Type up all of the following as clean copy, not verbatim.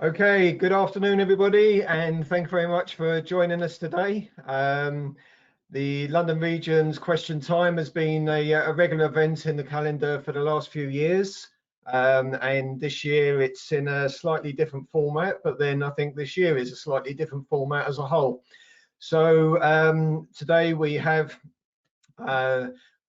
Okay, good afternoon, everybody, and thank you very much for joining us today. The London Region's Question Time has been a regular event in the calendar for the last few years, and this year it's in a slightly different format, but then I think this year is a slightly different format as a whole. So today we have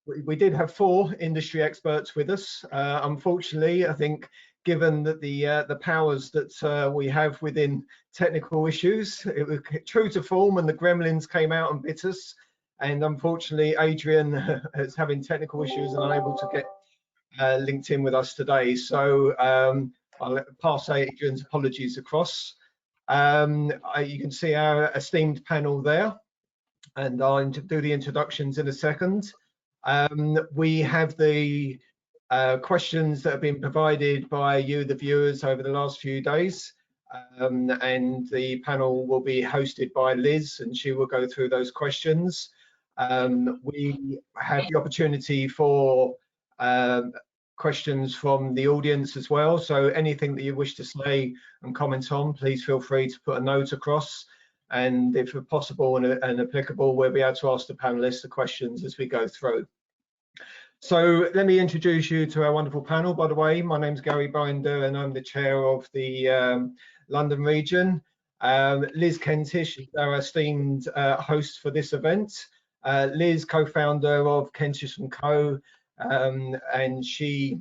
we did have 4 industry experts with us. Unfortunately, I think given that the powers that we have within technical issues, it was true to form, and the gremlins came out and bit us. And unfortunately, Adrian is having technical issues and unable to get linked in with us today. So I'll pass Adrian's apologies across. You can see our esteemed panel there, and I'll do the introductions in a second. We have the questions that have been provided by you, the viewers, over the last few days, and the panel will be hosted by Liz, and she will go through those questions. We have the opportunity for questions from the audience as well, so anything that you wish to say and comment on, please feel free to put a note across, and if possible and applicable, we'll be able to ask the panelists the questions as we go through. So let me introduce you to our wonderful panel. By the way, my name's Gary Binder and I'm the chair of the London region. Liz Kentish is our esteemed host for this event. Liz, co-founder of Kentish & Co, and she,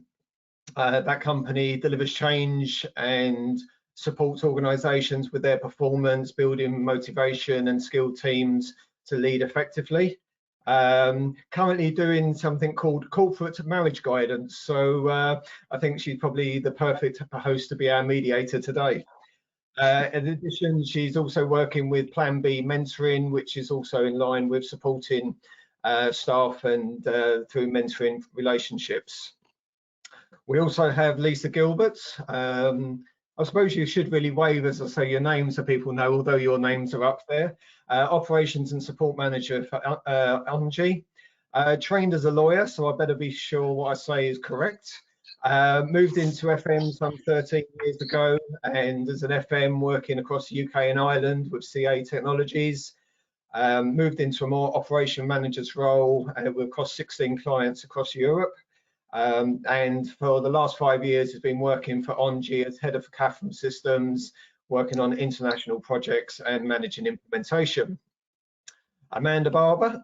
that company delivers change and supports organisations with their performance, building motivation and skilled teams to lead effectively. Currently doing something called corporate marriage guidance, so I think she's probably the perfect host to be our mediator today. In addition, she's also working with Plan B mentoring, which is also in line with supporting staff and through mentoring relationships. We also have Lisa Gilbert. I suppose you should really wave as I say your name so people know, although your names are up there. Operations and support manager for ONGI. Trained as a lawyer, so I better be sure what I say is correct. Moved into FM some 13 years ago, and as an FM working across the UK and Ireland with CA Technologies. Moved into a more operation manager's role across 16 clients across Europe. And for the last 5 years has been working for ONGI as head of CAFM systems, working on international projects and managing implementation. Amanda Barber,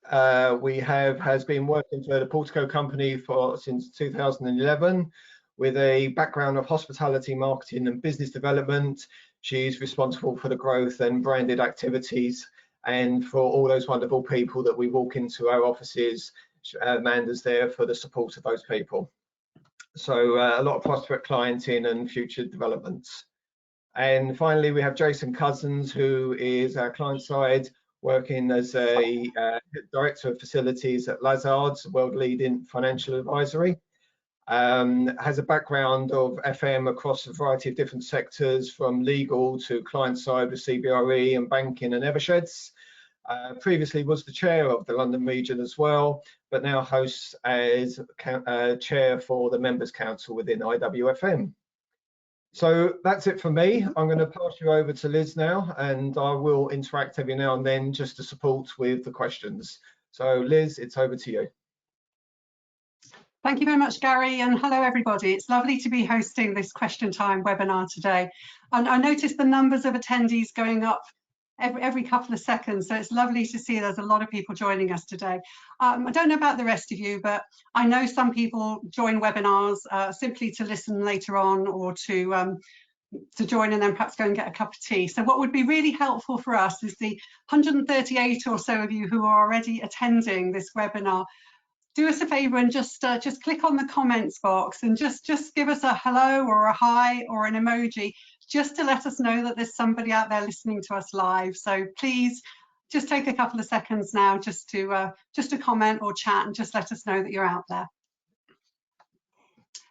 has been working for the Portico company since 2011 with a background of hospitality, marketing and business development. She's responsible for the growth and branded activities and for all those wonderful people that we walk into our offices. Amanda's there for the support of those people. So a lot of prospect clienting and future developments. And finally, we have Jason Cousins, who is our client side, working as a director of facilities at Lazard's, world leading financial advisory. Has a background of FM across a variety of different sectors, from legal to client side with CBRE and banking and Eversheds. Previously was the chair of the London region as well, but now hosts as chair for the Members Council within IWFM. So that's it for me. I'm going to pass you over to Liz now, and I will interact every now and then just to support with the questions. So Liz, it's over to you. Thank you very much, Gary, and hello everybody. It's lovely to be hosting this Question Time webinar today. And I noticed the numbers of attendees going up every couple of seconds, so it's lovely to see there's a lot of people joining us today. I don't know about the rest of you, but I know some people join webinars simply to listen later on, or to join and then perhaps go and get a cup of tea. So what would be really helpful for us is the 138 or so of you who are already attending this webinar. Do us a favour and just click on the comments box and just give us a hello or a hi or an emoji, just to let us know that there's somebody out there listening to us live. So please just take a couple of seconds now just to comment or chat and just let us know that you're out there.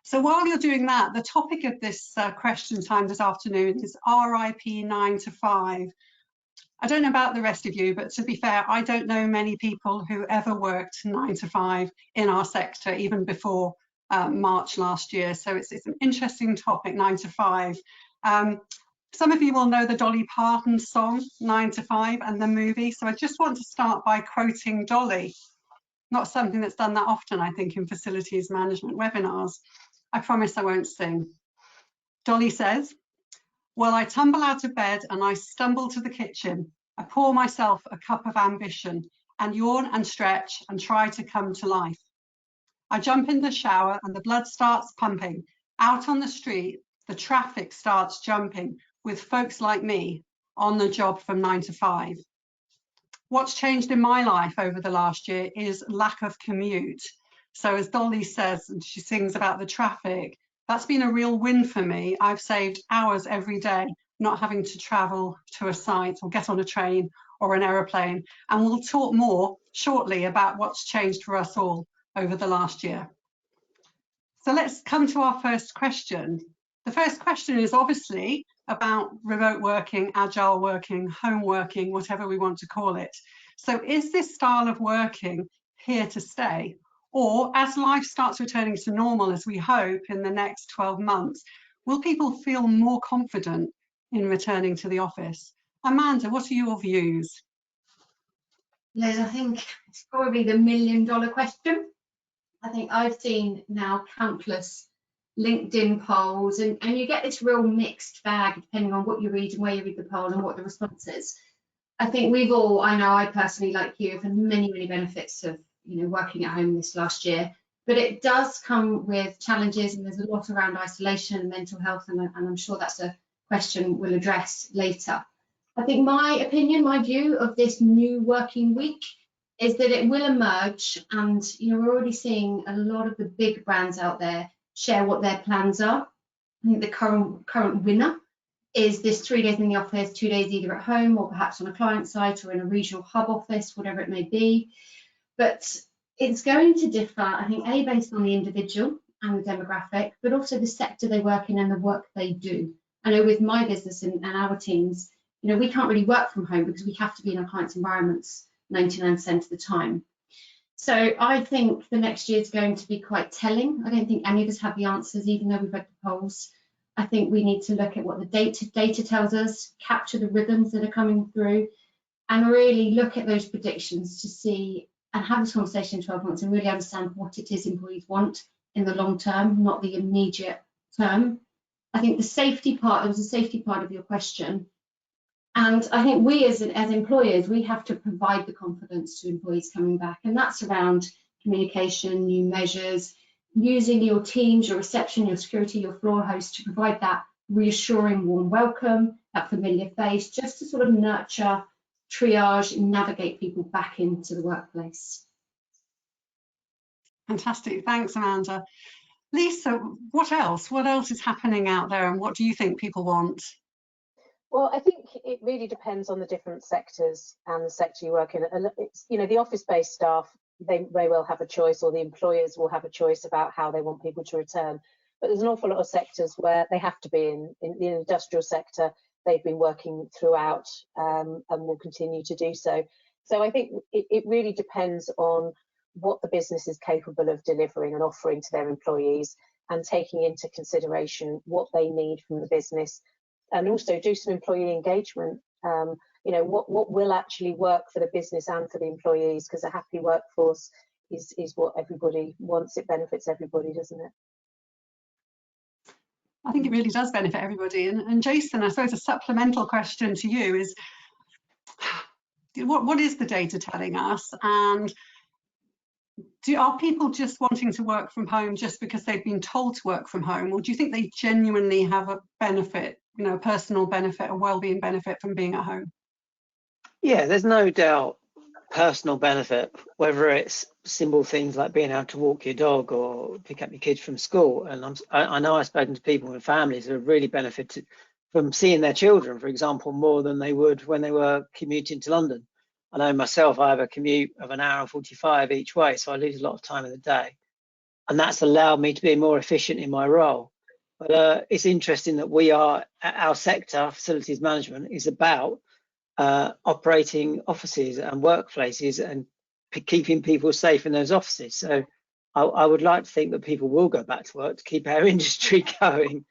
So while you're doing that, the topic of this Question Time this afternoon is RIP 9 to 5. I don't know about the rest of you, but to be fair, I don't know many people who ever worked 9 to 5 in our sector, even before March last year. So it's an interesting topic, 9 to 5. Some of you will know the Dolly Parton song, 9 to 5, and the movie. So I just want to start by quoting Dolly. Not something that's done that often, I think, in facilities management webinars. I promise I won't sing. Dolly says, "Well, I tumble out of bed and I stumble to the kitchen. I pour myself a cup of ambition and yawn and stretch and try to come to life. I jump in the shower and the blood starts pumping. Out on the street, the traffic starts jumping with folks like me on the job from 9 to 5. What's changed in my life over the last year is lack of commute. So as Dolly says, and she sings about the traffic, that's been a real win for me. I've saved hours every day not having to travel to a site or get on a train or an aeroplane. And we'll talk more shortly about what's changed for us all over the last year. So let's come to our first question. The first question is obviously about remote working, agile working, home working, whatever we want to call it. So is this style of working here to stay? Or as life starts returning to normal, as we hope in the next 12 months, will people feel more confident in returning to the office? Amanda, what are your views? Liz, I think it's probably the $1 million question. I think I've seen now countless LinkedIn polls, and you get this real mixed bag depending on what you read and where you read the poll and what the response is. I think we've all, I know I personally, like you, have had many, many benefits of working at home this last year, but it does come with challenges, and there's a lot around isolation and mental health, and I'm sure that's a question we'll address later. I think my opinion, my view of this new working week is that it will emerge, and we're already seeing a lot of the big brands out there share what their plans are. I think the current winner is this 3 days in the office, 2 days either at home or perhaps on a client site or in a regional hub office, whatever it may be. But it's going to differ, I think, based on the individual and the demographic, but also the sector they work in and the work they do. I know with my business and our teams, we can't really work from home because we have to be in our clients' environments 99% of the time. So I think the next year is going to be quite telling. I don't think any of us have the answers, even though we've read the polls. I think we need to look at what the data tells us, capture the rhythms that are coming through, and really look at those predictions to see and have this conversation in 12 months and really understand what it is employees want in the long term, not the immediate term. I think the safety part, there was a safety part of your question. And I think we as employers, we have to provide the confidence to employees coming back. And that's around communication, new measures, using your teams, your reception, your security, your floor host to provide that reassuring, warm welcome, that familiar face, just to sort of nurture, triage, and navigate people back into the workplace. Fantastic. Thanks, Amanda. Lisa, what else? What else is happening out there, and what do you think people want? Well, I think it really depends on the different sectors and the sector you work in. And it's, the office-based staff, they may well have a choice, or the employers will have a choice about how they want people to return. But there's an awful lot of sectors where they have to be in the industrial sector. They've been working throughout and will continue to do so. So I think it really depends on what the business is capable of delivering and offering to their employees, and taking into consideration what they need from the business, and also do some employee engagement. What will actually work for the business and for the employees, because a happy workforce is what everybody wants. It benefits everybody, doesn't it? I think it really does benefit everybody. And Jason, I suppose a supplemental question to you is, what is the data telling us? And are people just wanting to work from home just because they've been told to work from home? Or do you think they genuinely have a benefit, a personal benefit, a well-being benefit from being at home? Yeah, there's no doubt personal benefit, whether it's simple things like being able to walk your dog or pick up your kids from school. And I know I've spoken to people and families who have really benefited from seeing their children, for example, more than they would when they were commuting to London. I know myself, I have a commute of 1 hour and 45 each way, so I lose a lot of time in the day. And that's allowed me to be more efficient in my role. But it's interesting that our sector, facilities management, is about operating offices and workplaces and keeping people safe in those offices. So I would like to think that people will go back to work to keep our industry going.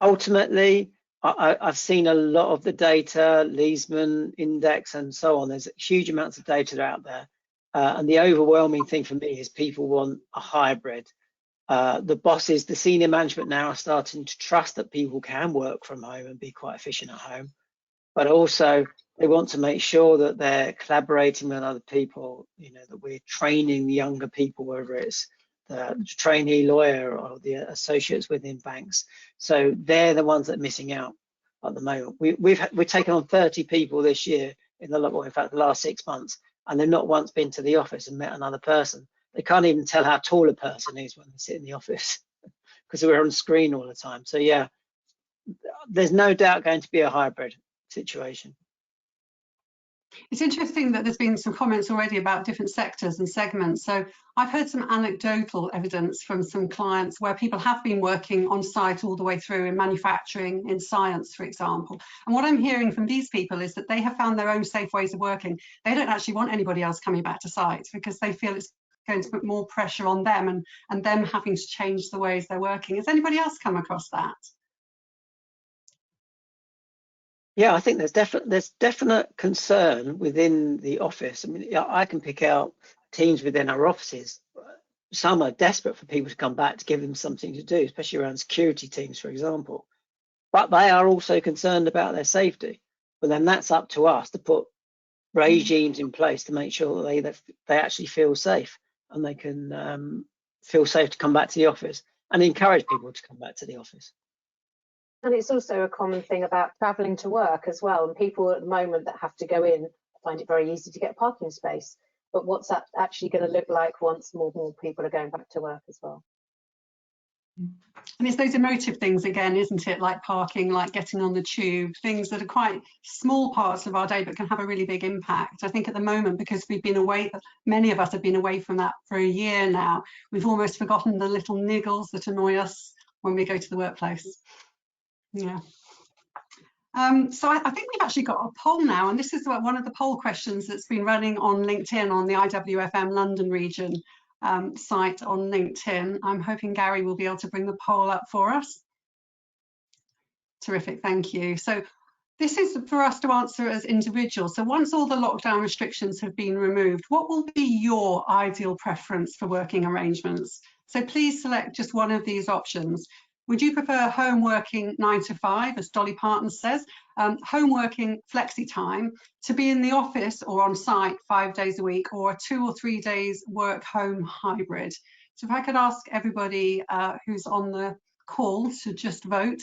Ultimately, I've seen a lot of the data, Leesman Index and so on. There's huge amounts of data out there. And the overwhelming thing for me is people want a hybrid. The bosses, the senior management now are starting to trust that people can work from home and be quite efficient at home. But also they want to make sure that they're collaborating with other people, you know, that we're training the younger people, whether it's the trainee lawyer or the associates within banks. So they're the ones that are missing out at the moment. We've taken on 30 people this year in the last 6 months, and they've not once been to the office and met another person. They can't even tell how tall a person is when they sit in the office because we're on screen all the time. So yeah, there's no doubt going to be a hybrid situation. It's interesting that there's been some comments already about different sectors and segments. So I've heard some anecdotal evidence from some clients where people have been working on site all the way through in manufacturing, in science, for example. And what I'm hearing from these people is that they have found their own safe ways of working. They don't actually want anybody else coming back to site because they feel it's going to put more pressure on them and them having to change the ways they're working. Has anybody else come across that? Yeah, I think there's definite concern within the office. I mean, I can pick out teams within our offices. Some are desperate for people to come back to give them something to do, especially around security teams, for example. But they are also concerned about their safety. But then that's up to us to put regimes in place to make sure that they actually feel safe and they can feel safe to come back to the office and encourage people to come back to the office. And it's also a common thing about travelling to work as well. And people at the moment that have to go in find it very easy to get a parking space. But what's that actually going to look like once more people are going back to work as well? And it's those emotive things again, isn't it? Like parking, like getting on the tube, things that are quite small parts of our day but can have a really big impact. I think at the moment, because we've been away, many of us have been away from that for a year now, we've almost forgotten the little niggles that annoy us when we go to the workplace. Yeah. So I think we've actually got a poll now, and this is one of the poll questions that's been running on LinkedIn on the IWFM London region site on LinkedIn. I'm hoping Gary will be able to bring the poll up for us. Terrific, thank you. So this is for us to answer as individuals. So once all the lockdown restrictions have been removed, what will be your ideal preference for working arrangements? So please select just one of these options. Would you prefer home working 9 to 5, as Dolly Parton says, home working flexi time, to be in the office or on site 5 days a week, or a 2 or 3 days work home hybrid? So if I could ask everybody who's on the call to just vote.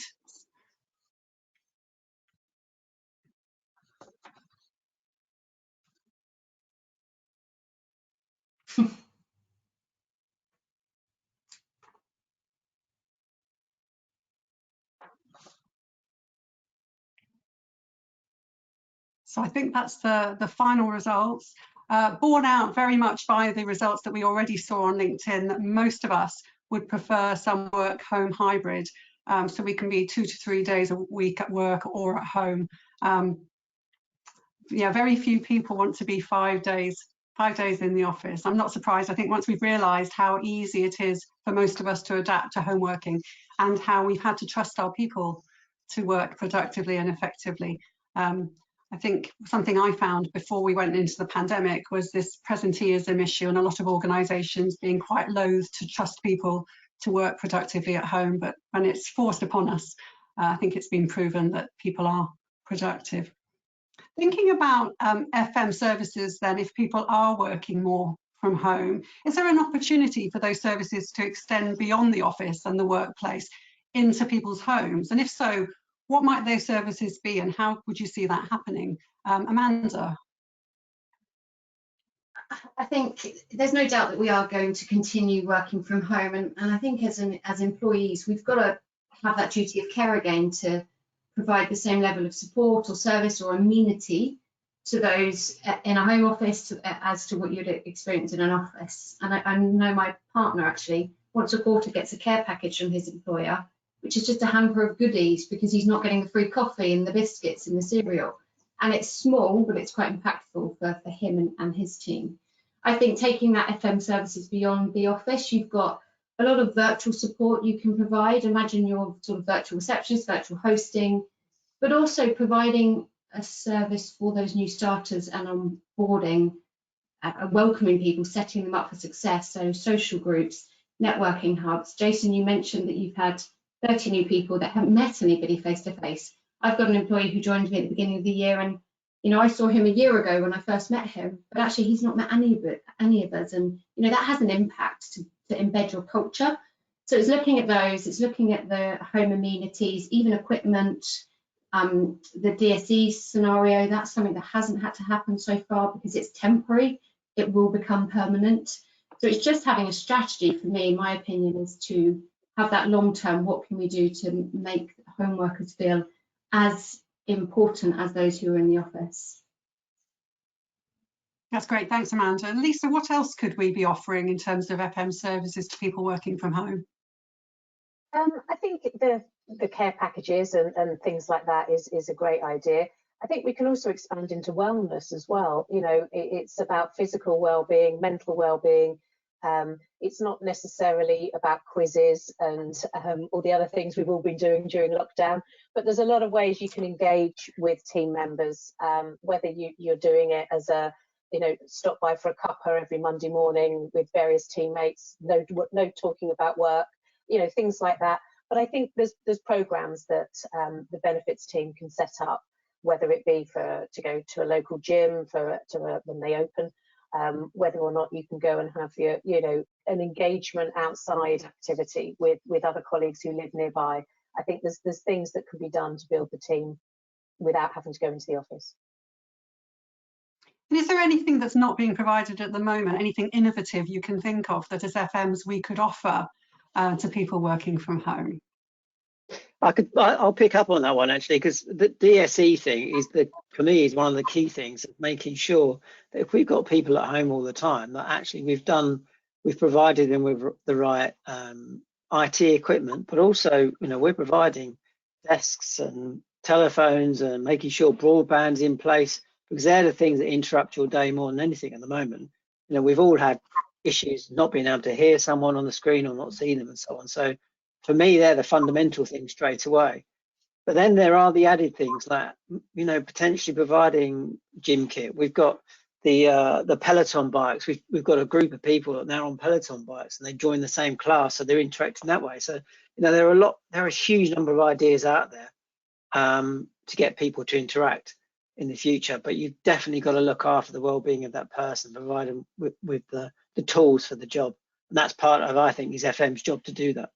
So I think that's the final results, borne out very much by the results that we already saw on LinkedIn, that most of us would prefer some work home hybrid. So we can be 2 to 3 days a week at work or at home. Yeah, very few people want to be 5 days in the office. I'm not surprised. I think once we've realised how easy it is for most of us to adapt to home working and how we've had to trust our people to work productively and effectively. I think something I found before we went into the pandemic was this presenteeism issue, and a lot of organisations being quite loath to trust people to work productively at home. But when it's forced upon us, I think it's been proven that people are productive. Thinking about FM services then, if people are working more from home, is there an opportunity for those services to extend beyond the office and the workplace into people's homes? And if so, what might those services be, and how would you see that happening? Amanda? I think there's no doubt that we are going to continue working from home, and I think as employees, we've got to have that duty of care again to provide the same level of support or service or amenity to those in a home office as to what you'd experience in an office. And I know my partner actually once a quarter gets a care package from his employer, which is just a hamper of goodies because he's not getting the free coffee and the biscuits and the cereal. And it's small, but it's quite impactful for him and his team. I think taking that FM services beyond the office, you've got a lot of virtual support you can provide. Imagine your sort of virtual receptionist, virtual hosting, but also providing a service for those new starters and onboarding, welcoming people, setting them up for success. So social groups, networking hubs. Jason, you mentioned that you've had 30 new people that haven't met anybody face to face. I've got an employee who joined me at the beginning of the year, and I saw him a year ago when I first met him, but actually he's not met any of us, and that has an impact to embed your culture. So it's looking at those, it's looking at the home amenities, even equipment, the DSE scenario. That's something that hasn't had to happen so far because it's temporary. It will become permanent. So it's just having a strategy for me, in my opinion, is to have that long term. What can we do to make home workers feel as important as those who are in the office? That's great. Thanks, Amanda. Lisa, what else could we be offering in terms of FM services to people working from home? I think the care packages and things like that is a great idea. I think we can also expand into wellness as well. It's about physical well-being, mental well-being. It's not necessarily about quizzes and all the other things we've all been doing during lockdown, but there's a lot of ways you can engage with team members, whether you're doing it as a stop by for a cuppa every Monday morning with various teammates, no talking about work, things like that. But I think there's programs that the benefits team can set up, whether it be to go to a local gym when they open, whether or not you can go and have an engagement outside activity with other colleagues who live nearby. I think there's things that can be done to build the team without having to go into the office. And is there anything that's not being provided at the moment, anything innovative you can think of that as FMs we could offer to people working from home? I'll pick up on that one actually, because the DSE thing for me is one of the key things of making sure that if we've got people at home all the time, that actually we've provided them with the right IT equipment, but also we're providing desks and telephones and making sure broadband's in place, because they're the things that interrupt your day more than anything at the moment. We've all had issues not being able to hear someone on the screen or not seeing them and so on. So for me, they're the fundamental things straight away. But then there are the added things like, potentially providing gym kit. We've got the Peloton bikes. We've got a group of people that now on Peloton bikes and they join the same class, so they're interacting that way. So there are a huge number of ideas out there to get people to interact in the future. But you've definitely got to look after the well-being of that person, provide them with the tools for the job, and that's part of, I think, is FM's job to do that.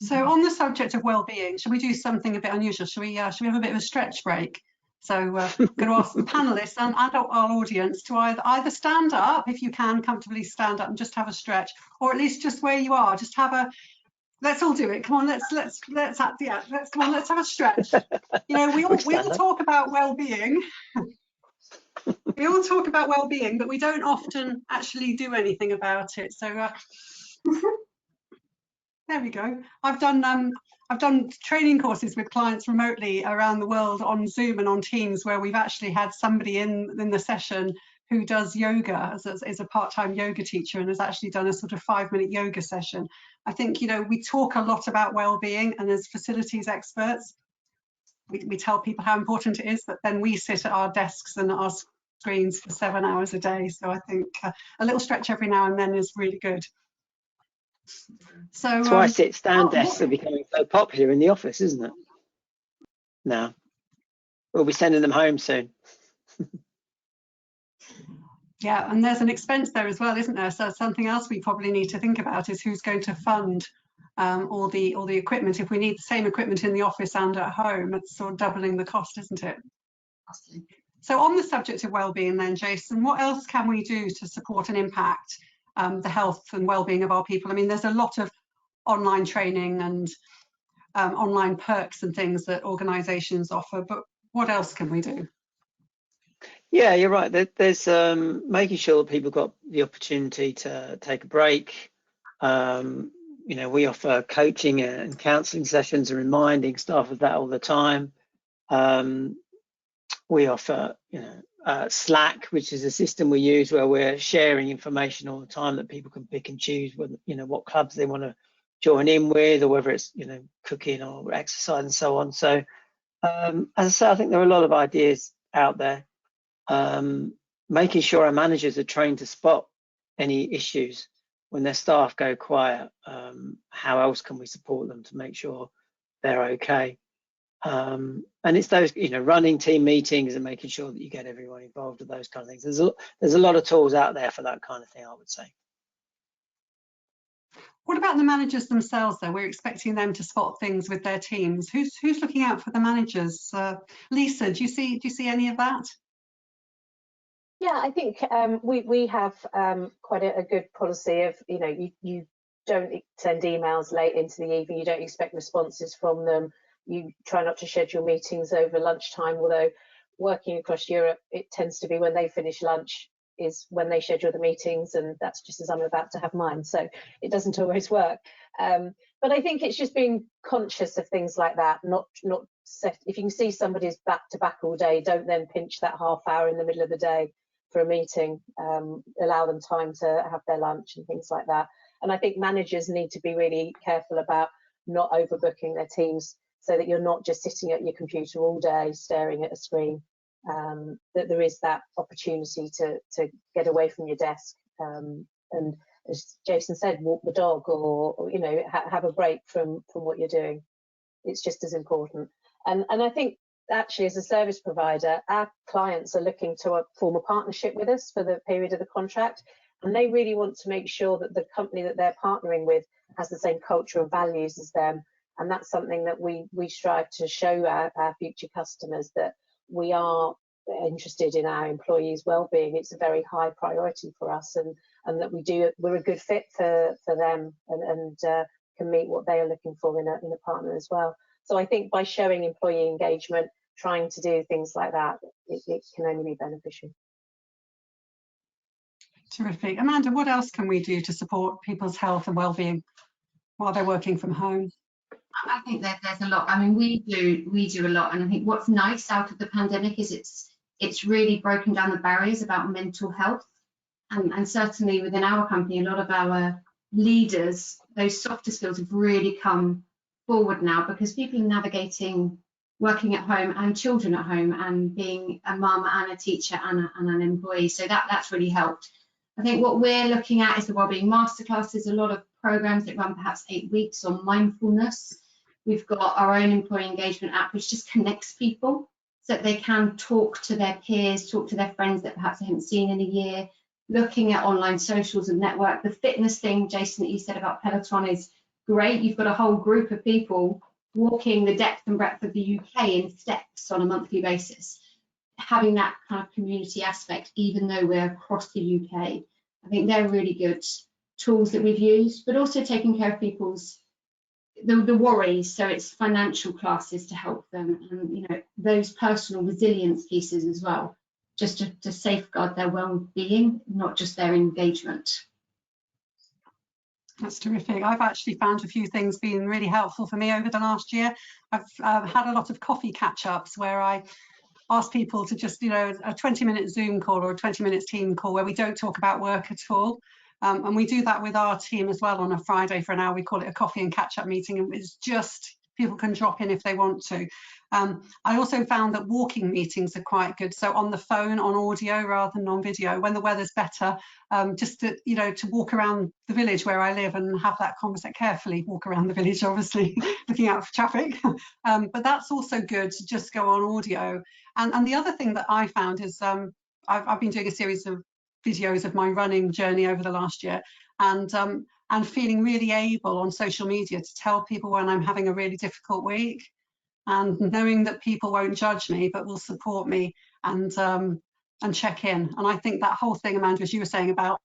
So on the subject of well-being, should we do something a bit unusual? Should we have a bit of a stretch break? So I'm going to ask the panelists and our audience to either stand up, if you can comfortably stand up and just have a stretch, or at least just where you are, just have a, let's all do it. Come on, let's have a stretch. We all talk about well-being. We all talk about well-being, but we don't often actually do anything about it. So there we go. I've done training courses with clients remotely around the world on Zoom and on Teams, where we've actually had somebody in the session who does yoga as a part-time yoga teacher and has actually done a sort of 5-minute yoga session. I think, we talk a lot about well-being, and as facilities experts, we tell people how important it is, but then we sit at our desks and our screens for 7 hours a day. So I think a little stretch every now and then is really good. So that's why sit-stand desks are becoming so popular in the office, isn't it? Now we'll be sending them home soon. Yeah, and there's an expense there as well, isn't there? So something else we probably need to think about is who's going to fund all the equipment. If we need the same equipment in the office and at home, it's sort of doubling the cost, isn't it? So on the subject of well-being then, Jason, what else can we do to support and impact the health and well-being of our people? I mean, there's a lot of online training and online perks and things that organisations offer, but what else can we do? Yeah, you're right. There's making sure that people got the opportunity to take a break. We offer coaching and counselling sessions and reminding staff of that all the time. We offer, Slack, which is a system we use where we're sharing information all the time that people can pick and choose what clubs they want to join in with, or whether it's, you know, cooking or exercise and so on. So as I say, I think there are a lot of ideas out there. Making sure our managers are trained to spot any issues when their staff go quiet. How else can we support them to make sure they're okay? And it's those, you know, running team meetings and making sure that you get everyone involved with those kind of things. There's a lot of tools out there for that kind of thing, I would say. What about the managers themselves, though? We're expecting them to spot things with their teams. Who's looking out for the managers? Lisa, do you see any of that? Yeah, I think we have quite a good policy of, you know, you don't send emails late into the evening, you don't expect responses from them, you try not to schedule meetings over lunchtime, although working across Europe, it tends to be when they finish lunch is when they schedule the meetings, and that's just as I'm about to have mine, so it doesn't always work. But I think it's just being conscious of things like that, not set, if you can see somebody's back to back all day, don't then pinch that half hour in the middle of the day for a meeting, allow them time to have their lunch and things like that. And I think managers need to be really careful about not overbooking their teams, so that you're not just sitting at your computer all day staring at a screen, that there is that opportunity to get away from your desk, and as Jason said, walk the dog, or you know, have a break from what you're doing. It's just as important. And I think actually, as a service provider, our clients are looking to form a partnership with us for the period of the contract, and they really want to make sure that the company that they're partnering with has the same culture and values as them. And that's something that we strive to show our future customers, that we are interested in our employees' well-being. It's a very high priority for us, and that we're a good fit for them, and can meet what they are looking for in a partner as well. So I think by showing employee engagement, trying to do things like that, it can only be beneficial. Terrific. Amanda, what else can we do to support people's health and well-being while they're working from home? I think that there's a lot. I mean, we do a lot, and I think what's nice out of the pandemic is it's really broken down the barriers about mental health, and certainly within our company, a lot of our leaders, those softer skills have really come forward now, because people are navigating working at home and children at home, and being a mum and a teacher and an employee. So that's really helped. I think what we're looking at is the wellbeing masterclasses, a lot of programs that run perhaps 8 weeks on mindfulness. We've got our own employee engagement app, which just connects people so that they can talk to their peers, talk to their friends that perhaps they haven't seen in a year, looking at online socials and network. The fitness thing, Jason, that you said about Peloton is great. You've got a whole group of people walking the depth and breadth of the UK in steps on a monthly basis. Having that kind of community aspect, even though we're across the UK, I think they're really good tools that we've used, but also taking care of people's the worries. So it's financial classes to help them, and you know, those personal resilience pieces as well, just to safeguard their well-being, not just their engagement. That's terrific. I've actually found a few things being really helpful for me over the last year. I've had a lot of coffee catch-ups where I ask people to just, you know, a 20-minute Zoom call or a 20-minute team call where we don't talk about work at all. And we do that with our team as well on a Friday for an hour. We call it a coffee and catch-up meeting, and it's just, people can drop in if they want to. I also found that walking meetings are quite good. So on the phone, on audio rather than on video, when the weather's better, just to, you know, to walk around the village where I live and have that conversation, carefully walk around the village, obviously, looking out for traffic. But that's also good to just go on audio. And the other thing that I found is I've been doing a series of videos of my running journey over the last year, and feeling really able on social media to tell people when I'm having a really difficult week, and knowing that people won't judge me but will support me and check in. And I think that whole thing, Amanda, as you were saying about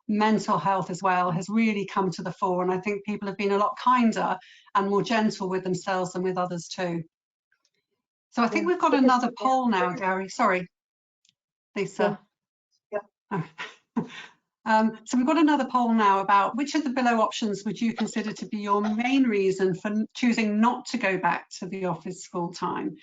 mental health as well, has really come to the fore, and I think people have been a lot kinder and more gentle with themselves and with others too. So I think we've got another poll now, Gary. Sorry, Lisa. Yeah. So we've got another poll now about which of the below options would you consider to be your main reason for choosing not to go back to the office full time?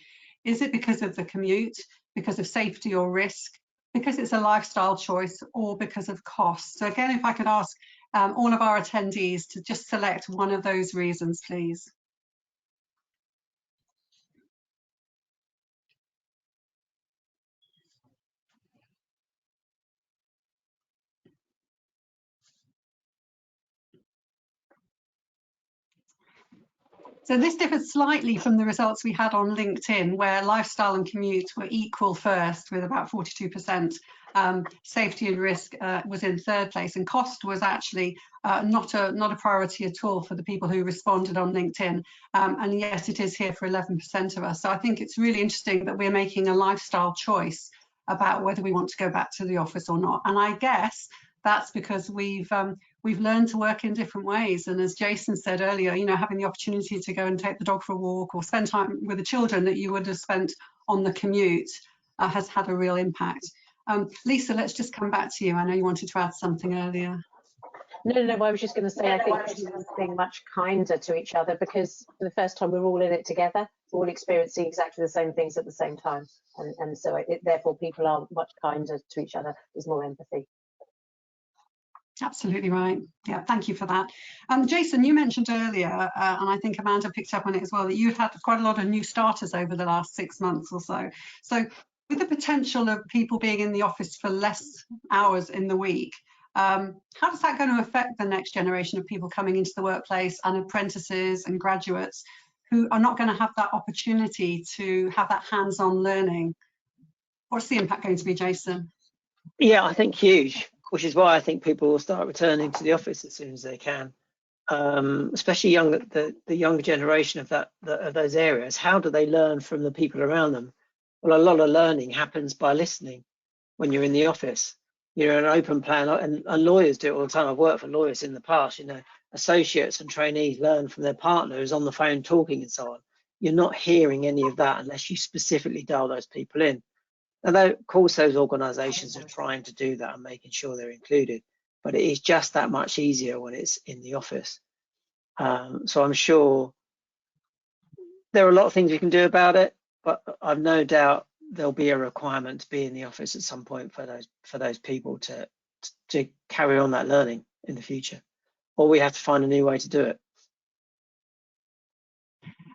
Is it because of the commute, because of safety or risk, because it's a lifestyle choice, or because of cost? So again, if I could ask all of our attendees to just select one of those reasons, please. So this differs slightly from the results we had on LinkedIn, where lifestyle and commute were equal first with about 42%. Safety and risk was in third place, and cost was actually not a priority at all for the people who responded on LinkedIn. And yet it is here for 11% of us. So I think it's really interesting that we're making a lifestyle choice about whether we want to go back to the office or not. And I guess that's because we've learned to work in different ways. And as Jason said earlier, you know, having the opportunity to go and take the dog for a walk or spend time with the children that you would have spent on the commute has had a real impact. Lisa, let's just come back to you. I know you wanted to add something earlier. No, I was just going to say, I think we're being much kinder to each other, because for the first time we're all in it together, we're all experiencing exactly the same things at the same time. And so therefore people are much kinder to each other. There's more empathy. Absolutely right. Yeah, thank you for that. Jason, you mentioned earlier, and I think Amanda picked up on it as well, that you've had quite a lot of new starters over the last 6 months or so. So with the potential of people being in the office for less hours in the week, how's that going to affect the next generation of people coming into the workplace, and apprentices and graduates who are not going to have that opportunity to have that hands-on learning? What's the impact going to be, Jason? Yeah, I think huge, which is why I think people will start returning to the office as soon as they can, especially the younger generation of those areas. How do they learn from the people around them? Well, a lot of learning happens by listening when you're in the office. You're an open plan, and lawyers do it all the time. I've worked for lawyers in the past. You know, associates and trainees learn from their partner who's on the phone talking and so on. You're not hearing any of that unless you specifically dial those people in. And of course, those organisations are trying to do that and making sure they're included, but it is just that much easier when it's in the office. So I'm sure there are a lot of things we can do about it, but I've no doubt there'll be a requirement to be in the office at some point for those people to carry on that learning in the future, or we have to find a new way to do it.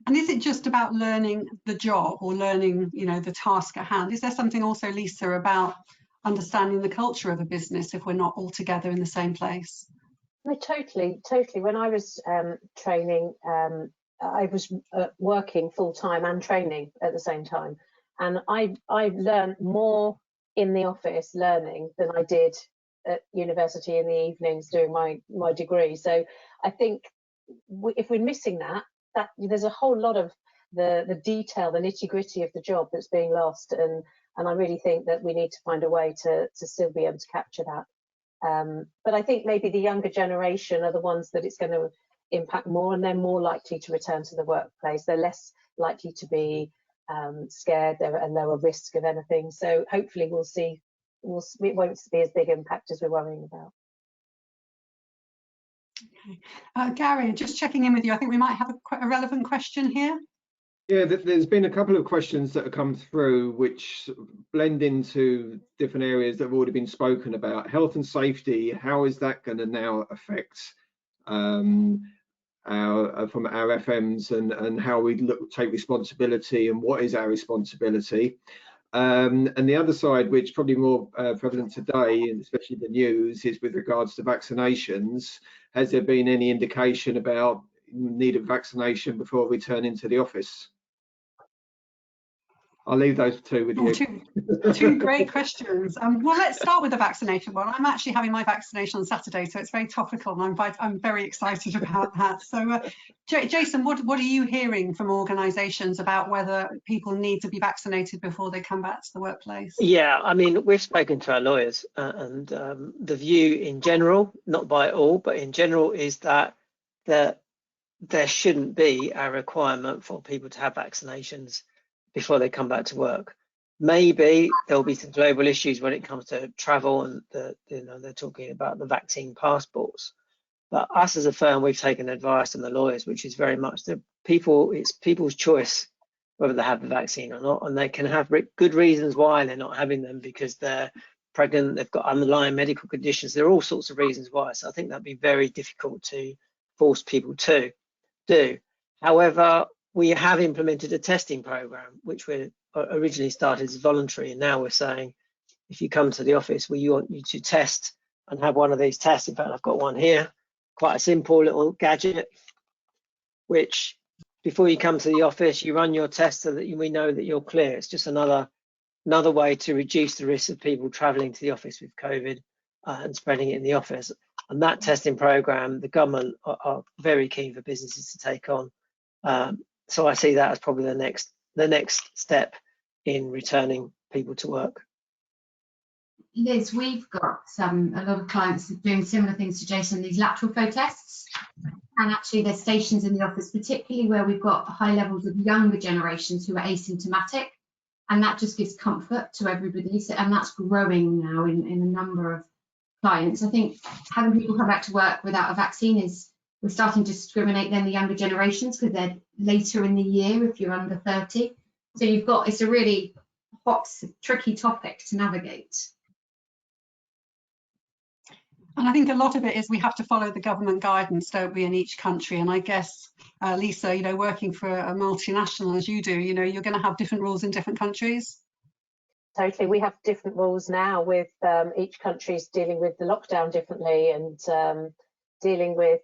And is it just about learning the job or learning, you know, the task at hand? Is there something also, Lisa, about understanding the culture of a business if we're not all together in the same place? No, totally. When I was training, I was working full time and training at the same time, and I learned more in the office learning than I did at university in the evenings doing my degree. So I think if we're missing that there's a whole lot of the detail, the nitty-gritty of the job that's being lost, and I really think that we need to find a way to still be able to capture that. But I think maybe the younger generation are the ones that it's going to impact more, and they're more likely to return to the workplace. They're less likely to be scared, and they're a risk of anything. So hopefully we'll see it won't be as big impact as we're worrying about. Okay. Gary, just checking in with you. I think we might have a relevant question here. Yeah, there's been a couple of questions that have come through which blend into different areas that have already been spoken about. Health and safety, how is that going to now affect from our FMs, and how we take responsibility, and what is our responsibility? And the other side, which is probably more prevalent today, and especially the news, is with regards to vaccinations. Has there been any indication about need of vaccination before we turn into the office? I'll leave those two with you. Two great questions. Well, let's start with the vaccination one. I'm actually having my vaccination on Saturday, so it's very topical, and I'm very excited about that. So, Jason, what are you hearing from organisations about whether people need to be vaccinated before they come back to the workplace? Yeah, I mean, we've spoken to our lawyers, and the view in general, not by all, but in general, is that there shouldn't be a requirement for people to have vaccinations before they come back to work. Maybe there'll be some global issues when it comes to travel, and they're talking about the vaccine passports. But us as a firm, we've taken advice from the lawyers, which is very much it's people's choice whether they have the vaccine or not, and they can have good reasons why they're not having them, because they're pregnant, they've got underlying medical conditions. There are all sorts of reasons why. So I think that'd be very difficult to force people to do. However, we have implemented a testing program, which we originally started as voluntary, and now we're saying, if you come to the office, we want you to test and have one of these tests. In fact, I've got one here, quite a simple little gadget, which before you come to the office, you run your test so that we know that you're clear. It's just another way to reduce the risk of people traveling to the office with COVID and spreading it in the office. And that testing program, the government are very keen for businesses to take on. So I see that as probably the next step in returning people to work. Liz, we've got a lot of clients doing similar things to Jason, these lateral flow tests. And actually there's stations in the office, particularly where we've got high levels of younger generations who are asymptomatic. And that just gives comfort to everybody. So, and that's growing now in a number of clients. I think having people come back to work without a vaccine we're starting to discriminate then the younger generations because they're later in the year if you're under 30. So it's a really hot, tricky topic to navigate. And I think a lot of it is we have to follow the government guidance, don't we, in each country? And I guess, Lisa, working for a multinational as you do, you're going to have different rules in different countries. Totally. We have different rules now with each country's dealing with the lockdown differently and dealing with,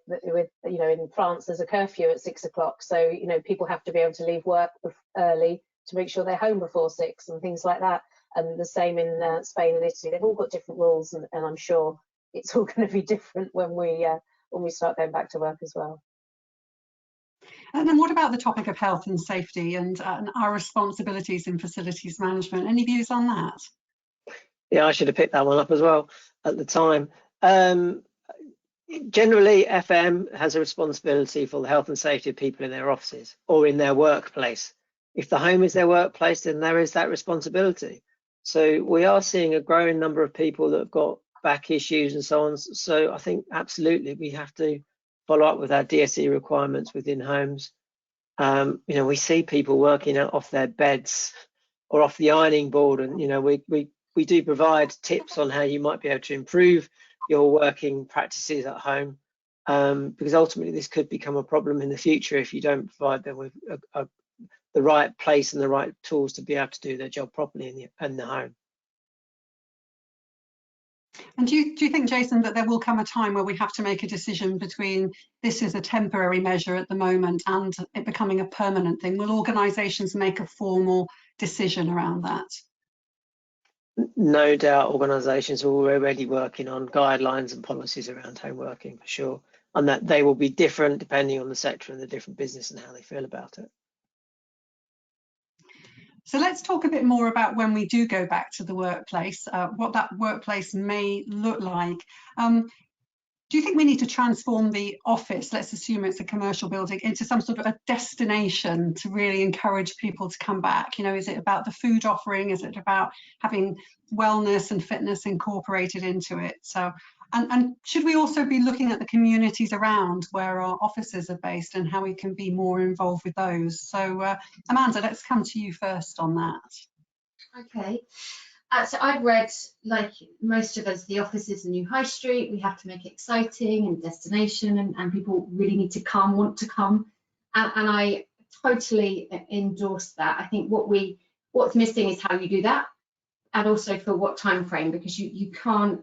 in France, there's a curfew at 6 o'clock. So, people have to be able to leave work early to make sure they're home before 6 and things like that. And the same in Spain and Italy. They've all got different rules, and I'm sure it's all going to be different when we start going back to work as well. And then what about the topic of health and safety and our responsibilities in facilities management? Any views on that? Yeah, I should have picked that one up as well at the time. Generally, FM has a responsibility for the health and safety of people in their offices or in their workplace. If the home is their workplace, then there is that responsibility. So we are seeing a growing number of people that have got back issues and so on. So I think absolutely we have to follow up with our DSE requirements within homes. We see people working off their beds or off the ironing board, and we do provide tips on how you might be able to improve your working practices at home, because ultimately this could become a problem in the future if you don't provide them with the right place and the right tools to be able to do their job properly in the home. And do you think, Jason, that there will come a time where we have to make a decision between this is a temporary measure at the moment and it becoming a permanent thing? Will organisations make a formal decision around that? No doubt organisations are already working on guidelines and policies around home working for sure, and that they will be different depending on the sector and the different business and how they feel about it. So let's talk a bit more about when we do go back to the workplace, what that workplace may look like. Do you think we need to transform the office, let's assume it's a commercial building, into some sort of a destination to really encourage people to come back? Is it about the food offering? Is it about having wellness and fitness incorporated into it? So, and should we also be looking at the communities around where our offices are based and how we can be more involved with those? So, Amanda, let's come to you first on that. Okay. So I've read, like most of us, the office is the new high street. We have to make it exciting and destination, and people really need to come, want to come. And I totally endorse that. I think what's missing is how you do that, and also for what time frame, because you can't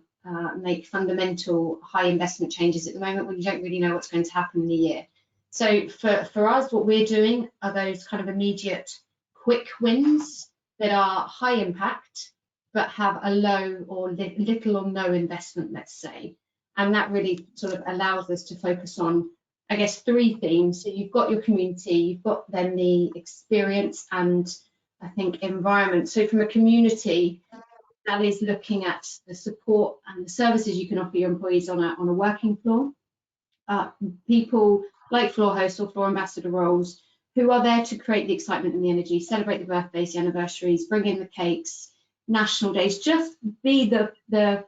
make fundamental high investment changes at the moment when you don't really know what's going to happen in a year. So for us, what we're doing are those kind of immediate quick wins that are high impact, but have a low or little or no investment, let's say. And that really sort of allows us to focus on, I guess, 3 themes. So you've got your community, you've got then the experience and I think environment. So from a community, that is looking at the support and the services you can offer your employees on a working floor. People like floor hosts or floor ambassador roles who are there to create the excitement and the energy, celebrate the birthdays, the anniversaries, bring in the cakes, national days, just be the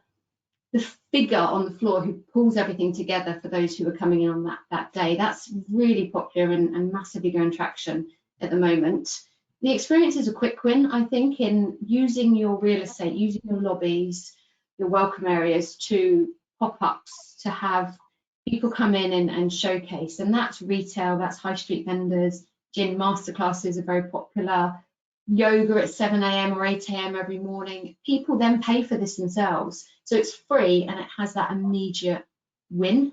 figure on the floor who pulls everything together for those who are coming in on that day. That's really popular and massively gaining traction at the moment. The experience is a quick win, I think, in using your real estate, using your lobbies, your welcome areas to pop-ups to have people come in and showcase. And that's retail, that's high street vendors, gin masterclasses are very popular, yoga at 7 a.m. or 8 a.m. every morning. People then pay for this themselves. So it's free and it has that immediate win.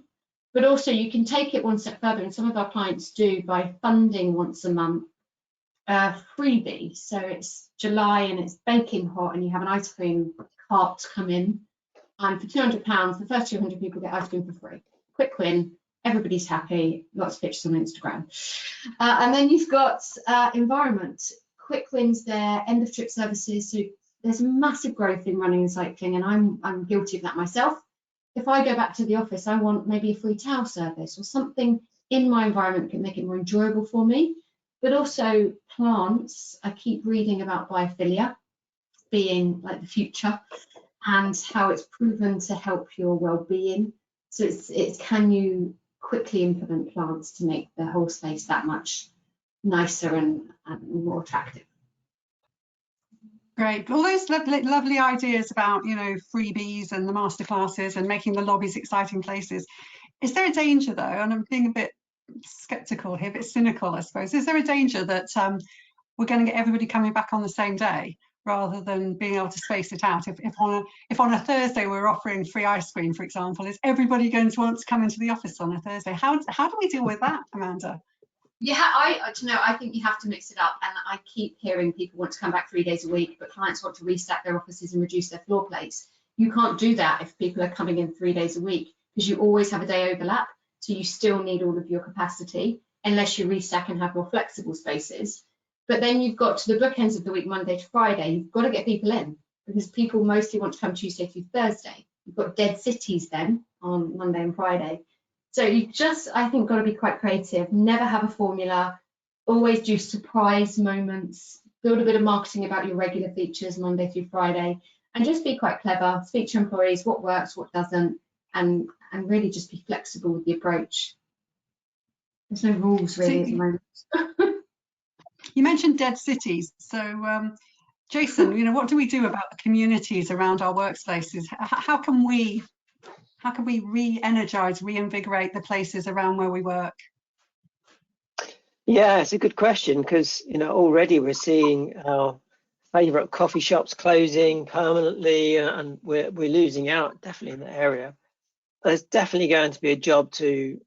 But also you can take it one step further, and some of our clients do, by funding once a month freebie. So it's July and it's baking hot and you have an ice cream cart come in, and for £200 the first 200 people get ice cream for free. Quick win, everybody's happy, lots of pictures on Instagram. And then you've got environment, quick wins there, end of trip services. So there's massive growth in running and cycling, and I'm guilty of that myself. If I go back to the office, I want maybe a free towel service or something in my environment that can make it more enjoyable for me. But also plants, I keep reading about biophilia being like the future and how it's proven to help your well-being. So it's can you quickly implement plants to make the whole space that much nicer and more attractive. Great. All those lovely ideas about, you know, freebies and the masterclasses and making the lobbies exciting places. Is there a danger though, and I'm being a bit skeptical here, a bit cynical, I suppose, is there a danger that we're going to get everybody coming back on the same day rather than being able to space it out? If on a Thursday we're offering free ice cream, for example, is everybody going to want to come into the office on a Thursday? How do we deal with that, Amanda? Yeah, I think you have to mix it up, and I keep hearing people want to come back 3 days a week, but clients want to restack their offices and reduce their floor plates. You can't do that if people are coming in 3 days a week, because you always have a day overlap, so you still need all of your capacity unless you restack and have more flexible spaces. But then you've got to the bookends of the week, Monday to Friday, you've got to get people in, because people mostly want to come Tuesday through Thursday. You've got dead cities then on Monday and Friday. So you just, I think, got to be quite creative, never have a formula, always do surprise moments, build a bit of marketing about your regular features Monday through Friday, and just be quite clever, speak to your employees, what works, what doesn't, and really just be flexible with the approach. There's no rules really at the moment. You mentioned dead cities. So Jason, you know, what do we do about the communities around our workspaces? How can we re-energize, reinvigorate the places around where we work? Yeah, it's a good question, because, you know, already we're seeing our favourite coffee shops closing permanently, and we're losing out definitely in that area. There's definitely going to be a job to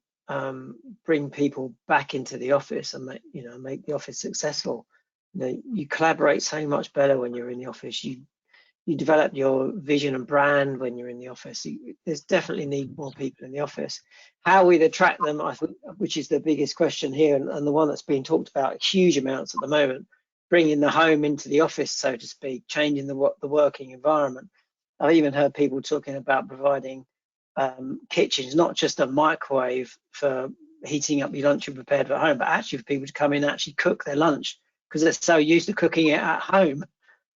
bring people back into the office and make the office successful. You know, you collaborate so much better when you're in the office. You develop your vision and brand when you're in the office. There's definitely need more people in the office. How we attract them, I think, which is the biggest question here, and the one that's being talked about huge amounts at the moment, bringing the home into the office, so to speak, changing the working environment. I've even heard people talking about providing kitchens, not just a microwave for heating up your lunch you prepared at home, but actually for people to come in and actually cook their lunch, because they're so used to cooking it at home.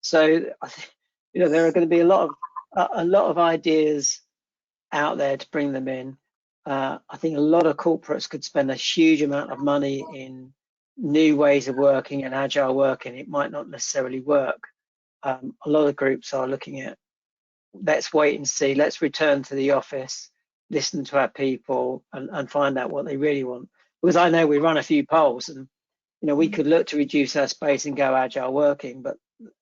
So I think, you know, there are going to be a lot of ideas out there to bring them in. I think a lot of corporates could spend a huge amount of money in new ways of working and agile working. It might not necessarily work. A lot of groups are looking at, let's wait and see, let's return to the office, listen to our people and find out what they really want. Because I know we run a few polls, and, you know, we could look to reduce our space and go agile working, but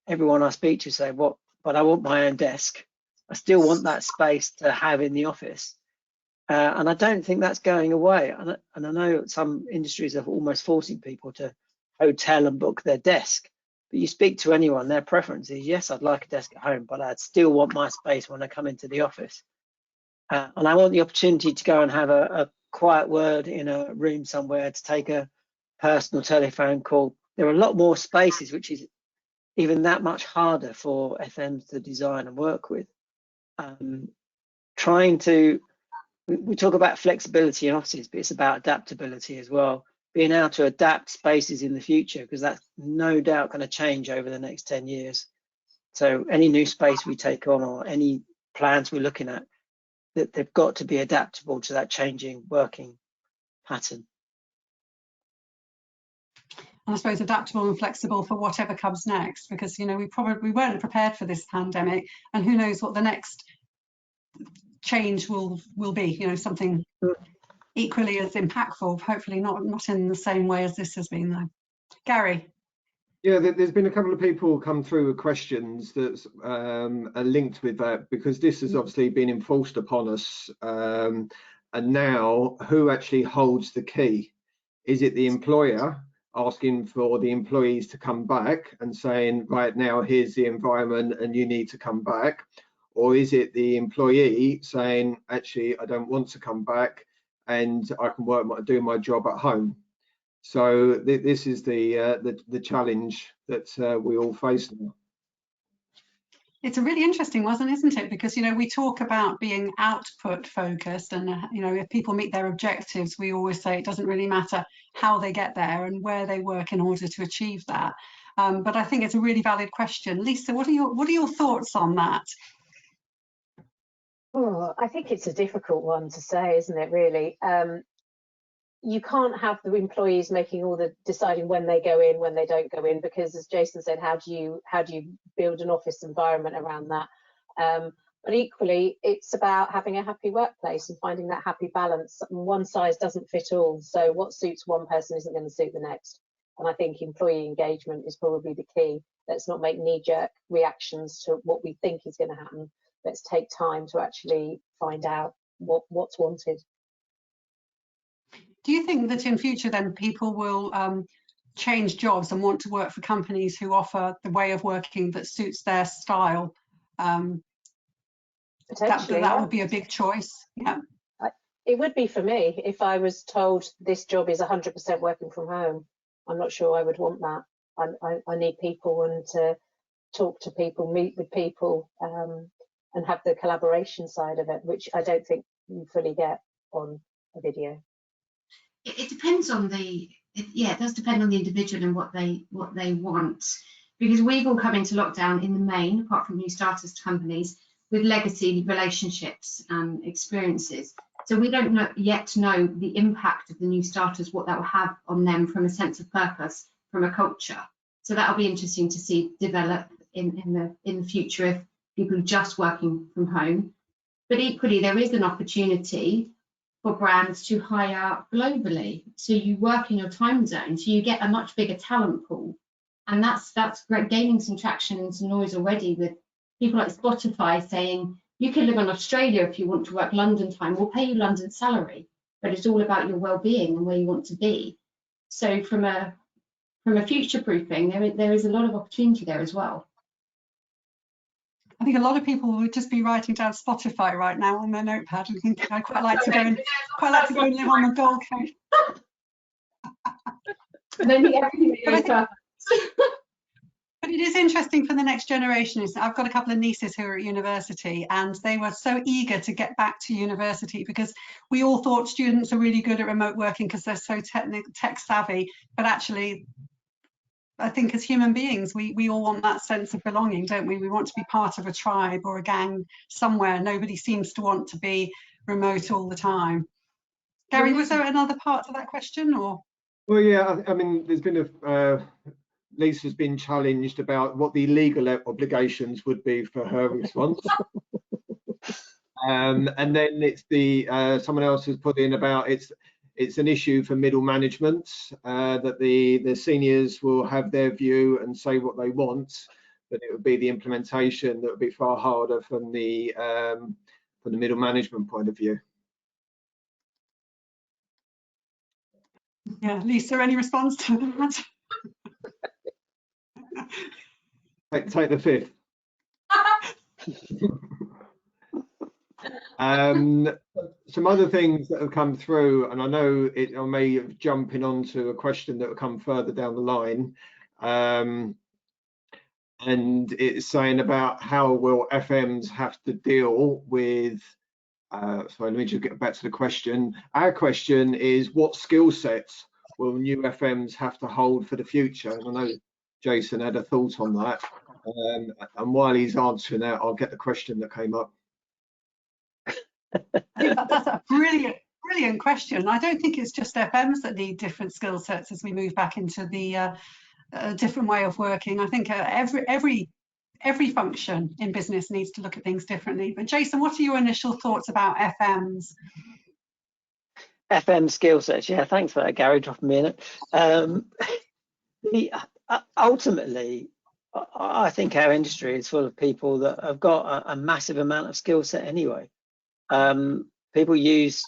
everyone I speak to say, but I want my own desk. I still want that space to have in the office. And I don't think that's going away. And I know some industries are almost forcing people to hotel and book their desk. But you speak to anyone, their preference is, yes, I'd like a desk at home, but I'd still want my space when I come into the office. And I want the opportunity to go and have a quiet word in a room somewhere, to take a personal telephone call. There are a lot more spaces, which is even that much harder for FMs to design and work with. We talk about flexibility in offices, but it's about adaptability as well. Being able to adapt spaces in the future, because that's no doubt going to change over the next 10 years. So any new space we take on, or any plans we're looking at, that they've got to be adaptable to that changing working pattern. And I suppose adaptable and flexible for whatever comes next, because, you know, we weren't prepared for this pandemic, and who knows what the next change will be, you know, something equally as impactful, hopefully not in the same way as this has been though. Gary. Yeah, there's been a couple of people come through with questions that are linked with that, because this has obviously been enforced upon us. And now, who actually holds the key? Is it the employer asking for the employees to come back and saying, right now, here's the environment and you need to come back? Or is it the employee saying, actually, I don't want to come back and I can do my job at home? So this is the challenge that we all face now. It's a really interesting one, isn't it? Because, you know, we talk about being output focused, and, you know, if people meet their objectives, we always say it doesn't really matter how they get there and where they work in order to achieve that. But I think it's a really valid question. Lisa, what are your thoughts on that? Oh, I think it's a difficult one to say, isn't it, really? You can't have the employees making all the deciding when they go in, when they don't go in, because as Jason said, how do you build an office environment around that? But equally, it's about having a happy workplace and finding that happy balance. One size doesn't fit all, so what suits one person isn't going to suit the next. And I think employee engagement is probably the key. Let's not make knee-jerk reactions to what we think is going to happen. Let's take time to actually find out what's wanted. Do you think that in future then people will change jobs and want to work for companies who offer the way of working that suits their style? Potentially, that would be a big choice. Yeah. It would be for me if I was told this job is 100% working from home. I'm not sure I would want that. I need people and to talk to people, meet with people, and have the collaboration side of it, which I don't think you fully get on a video. It depends on it does depend on the individual and what they want, because we've all come into lockdown in the main, apart from new starters companies, with legacy relationships and experiences. So we don't yet know the impact of the new starters, what that will have on them from a sense of purpose, from a culture. So that'll be interesting to see develop in the future if people are just working from home. But equally, there is an opportunity for brands to hire globally. So you work in your time zone, so you get a much bigger talent pool. And that's great, gaining some traction and some noise already with people like Spotify saying, you can live in Australia if you want to work London time, we'll pay you London salary, but it's all about your well-being and where you want to be. So from a future proofing, there is a lot of opportunity there as well. I think a lot of people would just be writing down Spotify right now on their notepad and thinking, I'd quite like to go and live on the Gold Coast. But then everything goes perfect. But it is interesting for the next generation. I've got a couple of nieces who are at university, and they were so eager to get back to university because we all thought students are really good at remote working because they're so tech savvy. But actually, I think as human beings, we all want that sense of belonging, don't we? We want to be part of a tribe or a gang somewhere. Nobody seems to want to be remote all the time. Gary, was there another part to that question, or? Well, yeah, I mean, there's been Lisa's been challenged about what the legal obligations would be for her response. And then it's someone else has put in about it's an issue for middle management, that the seniors will have their view and say what they want, but it would be the implementation that would be far harder from the middle management point of view. Yeah, Lisa, any response to that? Take the fifth. Some other things that have come through, and I know I may be jumping onto a question that will come further down the line, and it's saying about how will FMs have to deal with so let me just get back to the question. Our question is, what skill sets will new FMs have to hold for the future? And I know Jason had a thought on that, and while he's answering that, I'll get the question that came up. That's a brilliant question. I don't think it's just FMs that need different skill sets as we move back into the different way of working. I think every every function in business needs to look at things differently. But Jason, what are your initial thoughts about FMs? FM skill sets, yeah, thanks for that, Gary, dropping me in it. Ultimately, I think our industry is full of people that have got a massive amount of skill set anyway. People use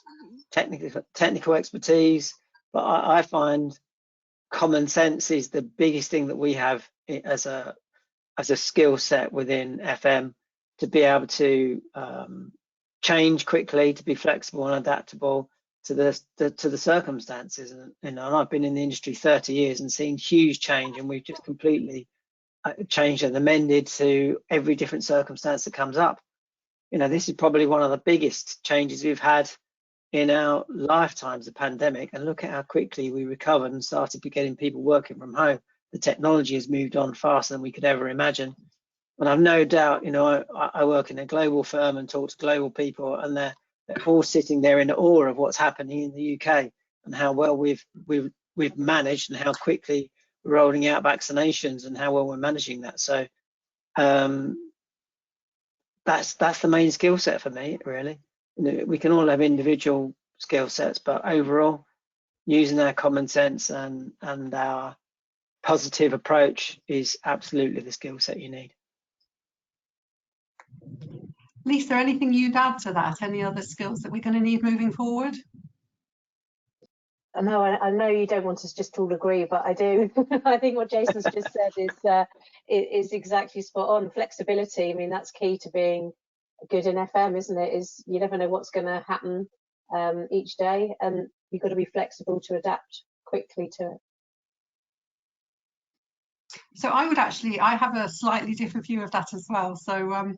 technical expertise, but I find common sense is the biggest thing that we have as a skill set within FM, to be able to change quickly, to be flexible and adaptable to the circumstances. And I've been in the industry 30 years and seen huge change, and we've just completely changed and amended to every different circumstance that comes up. This is probably one of the biggest changes we've had in our lifetimes, the pandemic, and look at how quickly we recovered and started getting people working from home. The technology has moved on faster than we could ever imagine. And I've no doubt, I work in a global firm and talk to global people, and they're all sitting there in awe of what's happening in the UK and how well we've managed, and how quickly we're rolling out vaccinations and how well we're managing that. So that's the main skill set for me, really. We can all have individual skill sets, but overall, using our common sense and our positive approach is absolutely the skill set you need. Lisa, anything you'd add to that? Any other skills that we're going to need moving forward? No, I know you don't want us just to all agree, but I do. I think what Jason's just said is exactly spot on. Flexibility, I mean, that's key to being good in FM, isn't it? Is you never know what's going to happen each day, and you've got to be flexible to adapt quickly to it. So I have a slightly different view of that as well. So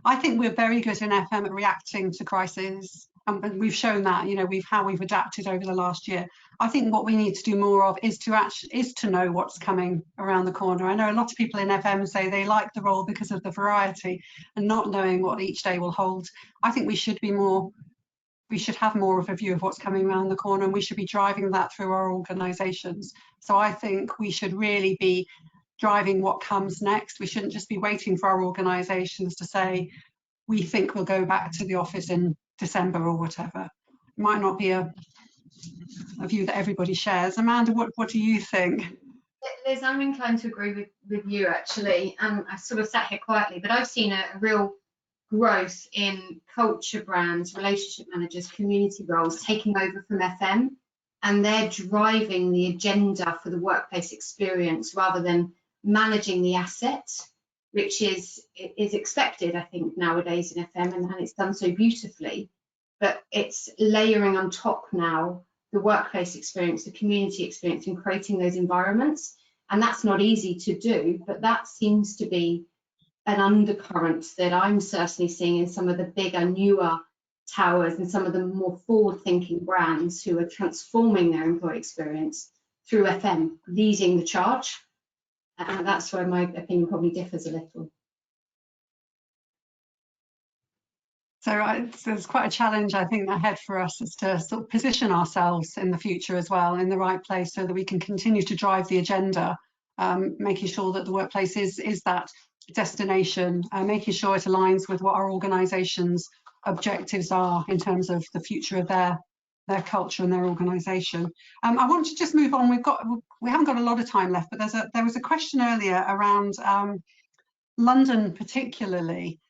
I think we're very good in FM at reacting to crises. And we've shown that, how we've adapted over the last year. I think what we need to do more of is to know what's coming around the corner. I know a lot of people in FM say they like the role because of the variety and not knowing what each day will hold. I think we should have more of a view of what's coming around the corner, and we should be driving that through our organisations. So I think we should really be driving what comes next. We shouldn't just be waiting for our organisations to say, we think we'll go back to the office in December or whatever. It might not be a view that everybody shares. Amanda, what do you think? Liz, I'm inclined to agree with you, actually. And I sort of sat here quietly, but I've seen a real growth in culture brands, relationship managers, community roles taking over from FM, and they're driving the agenda for the workplace experience rather than managing the asset, which is expected, I think, nowadays in FM, and it's done so beautifully. But it's layering on top now the workplace experience, the community experience, and creating those environments. And that's not easy to do, but that seems to be an undercurrent that I'm certainly seeing in some of the bigger, newer towers and some of the more forward-thinking brands who are transforming their employee experience through FM, leading the charge. And that's where my opinion probably differs a little. So there's quite a challenge, I think, ahead for us, is to sort of position ourselves in the future as well in the right place, so that we can continue to drive the agenda, making sure that the workplace is that destination, making sure it aligns with what our organisations' objectives are in terms of the future of their culture and their organisation. I want to just move on. We haven't got a lot of time left, but there was a question earlier around London, particularly.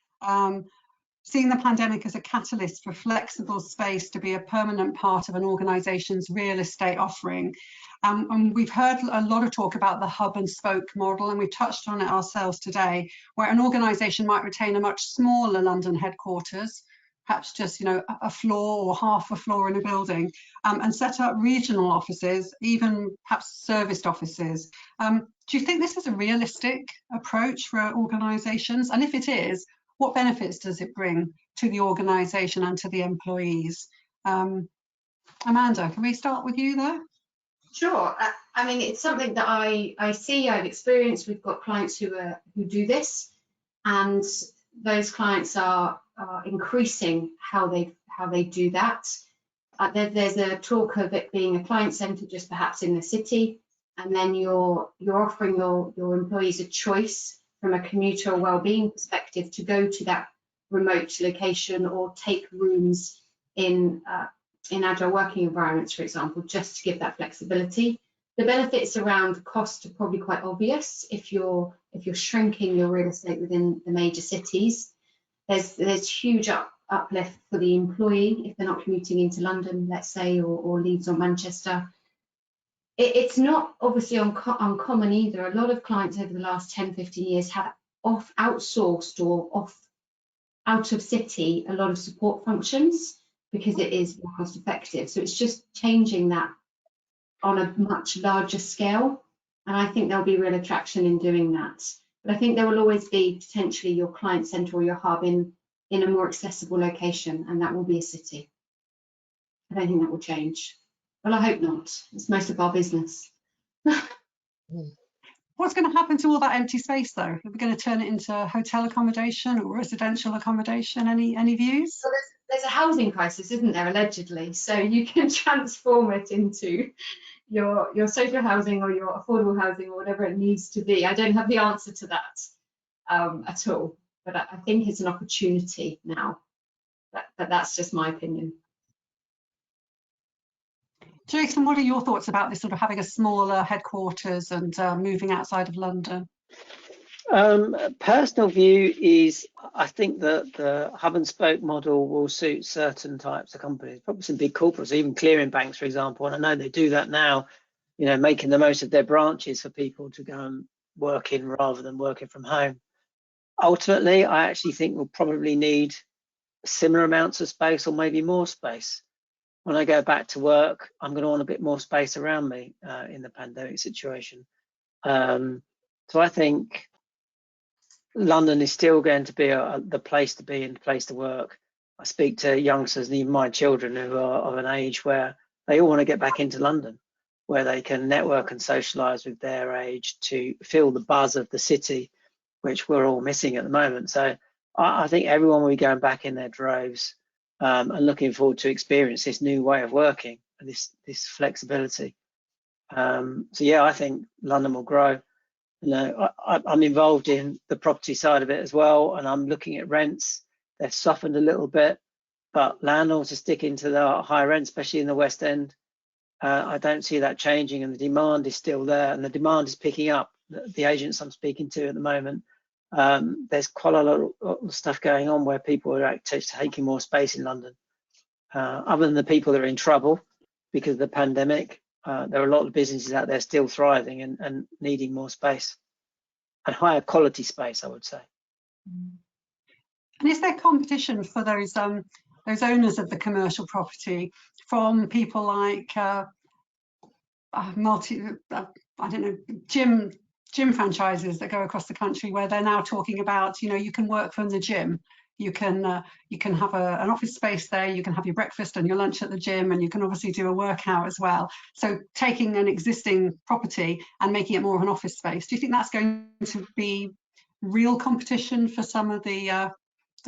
Seeing the pandemic as a catalyst for flexible space to be a permanent part of an organisation's real estate offering. And we've heard a lot of talk about the hub and spoke model, and we've touched on it ourselves today, where an organisation might retain a much smaller London headquarters, perhaps just a floor or half a floor in a building, and set up regional offices, even perhaps serviced offices. Do you think this is a realistic approach for organisations? And if it is, what benefits does it bring to the organisation and to the employees? Amanda, can we start with you there? Sure. I mean, it's something that I see, I've experienced. We've got clients who do this, and those clients are increasing how they do that. There's a talk of it being a client centre, just perhaps in the city, and then you're offering your employees a choice from a commuter well-being perspective to go to that remote location or take rooms in agile working environments, for example, just to give that flexibility. The benefits around cost are probably quite obvious. If you're shrinking your real estate within the major cities, there's huge uplift for the employee if they're not commuting into London, let's say, or Leeds or Manchester. It's not obviously uncommon either. A lot of clients over the last 10, 15 years have outsourced or out of city a lot of support functions because it is more cost effective. So it's just changing that on a much larger scale. And I think there'll be real attraction in doing that. But I think there will always be potentially your client center or your hub in a more accessible location, and that will be a city. I don't think that will change. Well, I hope not. It's most of our business. What's going to happen to all that empty space, though? Are we going to turn it into hotel accommodation or residential accommodation? Any views? Well, there's a housing crisis, isn't there, allegedly? So you can transform it into your social housing or your affordable housing or whatever it needs to be. I don't have the answer to that at all, but I think it's an opportunity now. But that's just my opinion. Jason, what are your thoughts about this sort of having a smaller headquarters and moving outside of London? Personal view is I think that the hub and spoke model will suit certain types of companies, probably some big corporates, even clearing banks, for example. And I know they do that now, you know, making the most of their branches for people to go and work in rather than working from home. Ultimately, I actually think we'll probably need similar amounts of space or maybe more space. When I go back to work, I'm going to want a bit more space around me in the pandemic situation. So I think London is still going to be the place to be and the place to work. I speak to youngsters and even my children who are of an age where they all want to get back into London, where they can network and socialise with their age to feel the buzz of the city, which we're all missing at the moment. So I think everyone will be going back in their droves and looking forward to experience this new way of working and this flexibility. So yeah, I think London will grow. You know, I'm involved in the property side of it as well, and I'm looking at rents. They've softened a little bit, but landlords are sticking to the high rent, especially in the West End. I don't see that changing, and the demand is still there, and the demand is picking up. The agents I'm speaking to at the moment, there's quite a lot of stuff going on where people are actually taking more space in London. Other than the people that are in trouble because of the pandemic, there are a lot of businesses out there still thriving and needing more space and higher quality space, I would say. And is there competition for those owners of the commercial property from people like I don't know, gym franchises that go across the country where they're now talking about, you know, you can work from the gym. You can have an office space there, you can have your breakfast and your lunch at the gym, and you can obviously do a workout as well. So taking an existing property and making it more of an office space. Do you think that's going to be real competition for some of the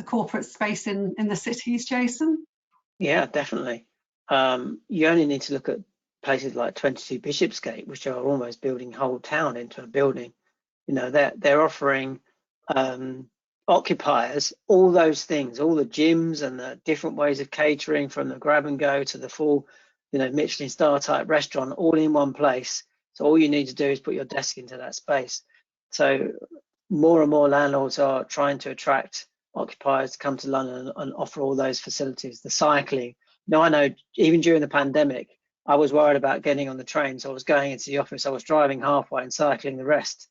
corporate space in the cities, Jason? Yeah, definitely. You only need to look at places like 22 Bishopsgate, which are almost building whole town into a building. You know, they're offering occupiers all those things, all the gyms and the different ways of catering, from the grab and go to the full, you know, Michelin star type restaurant, all in one place. So all you need to do is put your desk into that space. So more and more landlords are trying to attract occupiers to come to London and offer all those facilities. The cycling. Now, I know even during the pandemic, I was worried about getting on the train. So I was going into the office, I was driving halfway and cycling the rest.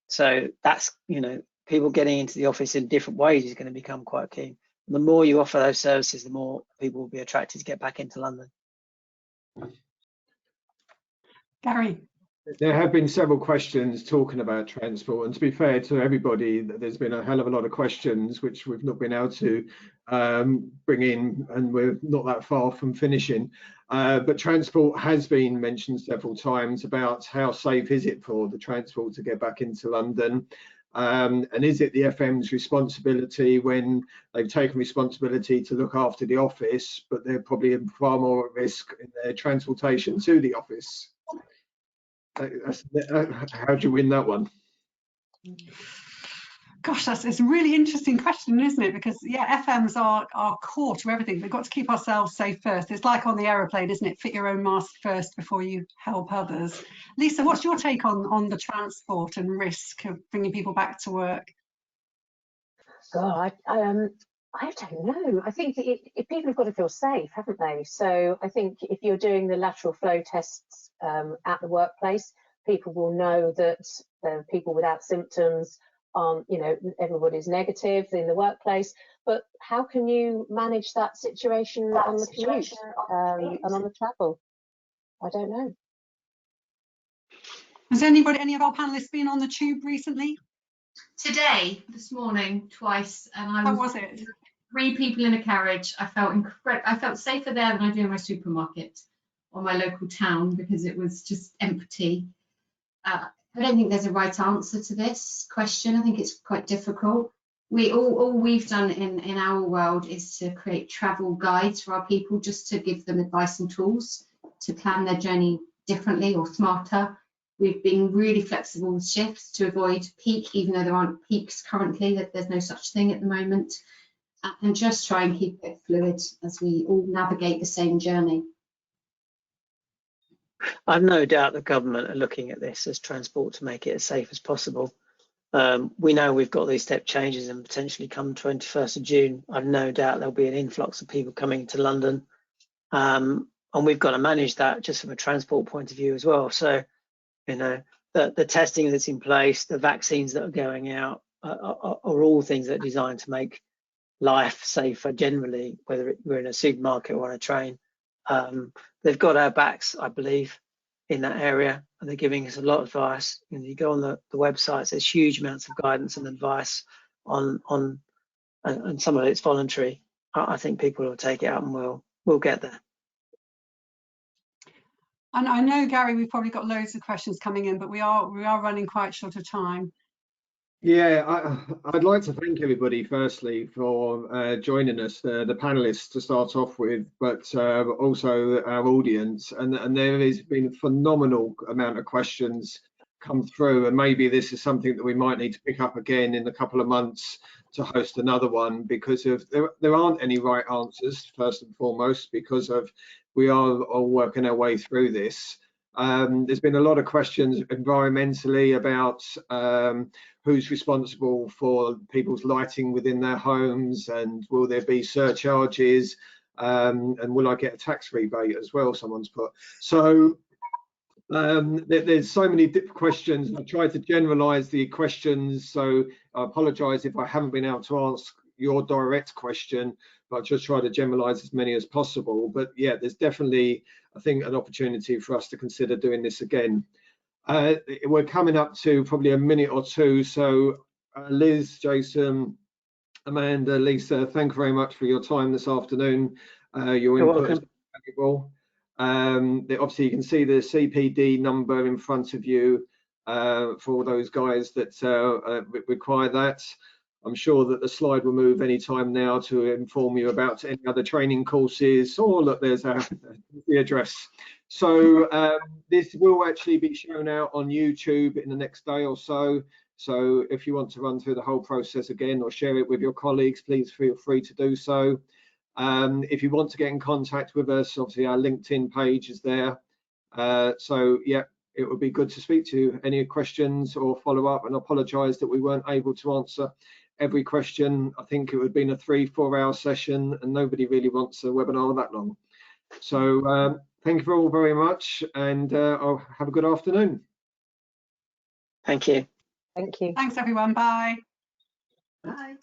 So that's, you know, people getting into the office in different ways is going to become quite key. The more you offer those services, the more people will be attracted to get back into London. Gary. There have been several questions talking about transport, and to be fair to everybody, there's been a hell of a lot of questions which we've not been able to bring in, and we're not that far from finishing. But transport has been mentioned several times about how safe is it for the transport to get back into London. And is it the FM's responsibility when they've taken responsibility to look after the office, but they're probably far more at risk in their transportation to the office? How do you win that one? Gosh, it's a really interesting question, isn't it? Because yeah, FMs are core to everything. We've got to keep ourselves safe first. It's like on the aeroplane, isn't it? Fit your own mask first before you help others. Lisa, what's your take on the transport and risk of bringing people back to work? God, I don't know. I think people have got to feel safe, haven't they? So I think if you're doing the lateral flow tests at the workplace, people will know that people without symptoms aren't, you know, everybody's negative in the workplace. But how can you manage that situation on the commute and on the travel? I don't know. Has any of our panelists been on the tube recently? Today, this morning, twice, and How was it? 3 people in a carriage. I felt safer there than I do in my supermarket or my local town because it was just empty. I don't think there's a right answer to this question. I think it's quite difficult. All we've done in our world is to create travel guides for our people, just to give them advice and tools to plan their journey differently or smarter. We've been really flexible with shifts to avoid peak, even though there aren't peaks currently, that there's no such thing at the moment, and just try and keep it fluid as we all navigate the same journey. I've no doubt the government are looking at this as transport to make it as safe as possible. We know we've got these step changes, and potentially come 21st of June, I've no doubt there'll be an influx of people coming to London. And we've got to manage that just from a transport point of view as well. So, you know, the testing that's in place, the vaccines that are going out are all things that are designed to make life safer generally, whether we're in a supermarket or on a train. They've got our backs, I believe, in that area, and they're giving us a lot of advice. You know, you go on the websites, there's huge amounts of guidance and advice on and some of it's voluntary. I think people will take it up, and we'll get there. And I know, Gary, we've probably got loads of questions coming in, but we are running quite short of time. Yeah, I'd like to thank everybody firstly for joining us, the panelists to start off with, but also our audience. And there has been a phenomenal amount of questions come through, and maybe this is something that we might need to pick up again in a couple of months to host another one, because of there aren't any right answers, first and foremost, because of we are all working our way through this. There's been a lot of questions environmentally about who's responsible for people's lighting within their homes, and will there be surcharges, and will I get a tax rebate as well, someone's put. So there's so many different questions. I tried to generalize the questions, so I apologize if I haven't been able to ask your direct question, but I just try to generalize as many as possible. But yeah, there's definitely, I think, an opportunity for us to consider doing this again. We're coming up to probably a minute or two, so Liz, Jason, Amanda, Lisa, thank you very much for your time this afternoon. Your input is valuable. Obviously, you can see the CPD number in front of you for those guys that require that. I'm sure that the slide will move any time now to inform you about any other training courses, or look, there's the address. So this will actually be shown out on YouTube in the next day or so. So if you want to run through the whole process again or share it with your colleagues, please feel free to do so. If you want to get in contact with us, obviously our LinkedIn page is there. So yeah, it would be good to speak to you. Any questions or follow up, and I apologise that we weren't able to answer every question. I think it would have been a 3-4 hour session, and nobody really wants a webinar that long. So thank you all very much, and I'll have a good afternoon. Thank you. Thank you. Thanks, everyone. Bye. Bye.